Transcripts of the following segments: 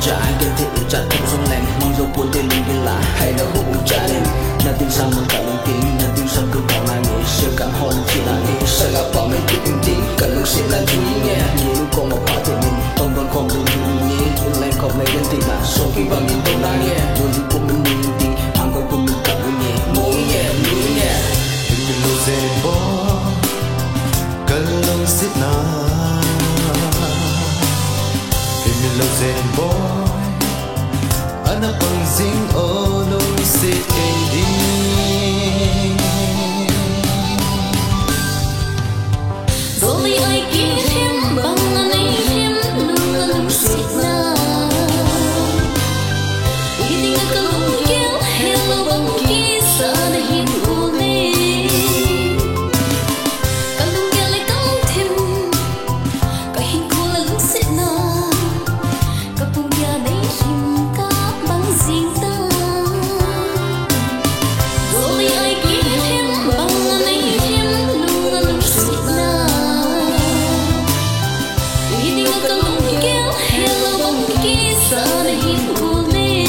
trái cái thị chặt không sông lành mong dấu cuốn tên linh viên lại hay là hút trả đêm là tin sang một cả linh tiếng là tin sang cứ bỏ lại nghề sơ cảm hồn chỉ là đi sẽ gặp bỏ mấy cái tiếng tiếng cả lúc sẽ là chú ý nghe như lúc con một khóa thì mình không còn không được chú ý nhé lên không lấy đến tình mà sau khi bằng nhìn tôi đang nghe rồi thì cũng mình nhìn tiếng hàng coi cùng mình cả người nhẹ mỗi nhẹ mình lose it boy cần lòng xít na mình lose it boy anak pang zing olong sit kay Rồi ai kia thêm bằng anh ấy thêm nung nung xịt na ý tình cơ lung kéo hello bằng kia xa để hiện cô nè cả lung kéo lại cong thêm cả hiện cô là lung xịt na cả bông kia đấy chim cá bằng riêng ta rồi ai kia thêm bằng anh ấy thêm nung nung xịt na Ka lung kéo hello bằng kia xa để hiện cô nè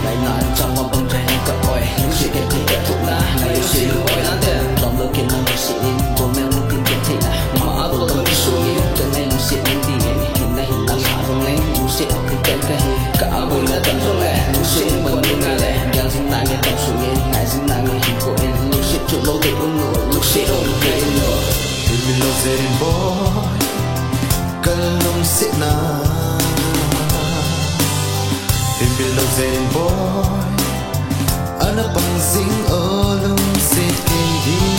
lại lại trong vòng bông trái hay cỡ oi những sự kiện thì kết thúc là ngày yêu sự oi đáng tiền lòng lỡ kiện năng sự in của mèo lúc tin kiện thì là mà tôi tâm đi xuống yêu cho nên sự in thì hiện nay hiện đang xả rong lên muốn sẽ học cái tên cái cả buổi là tận rong lẻ muốn sẽ bằng những ngày lẻ đang sinh lại nghe tập xuống nghe ngày sinh lại nghe hình của em lúc sẽ chụp lâu để uống nửa lúc sẽ ôm về nửa mình lose it boy cần lòng xít na mình lose it boy anak pang zing olong sit kay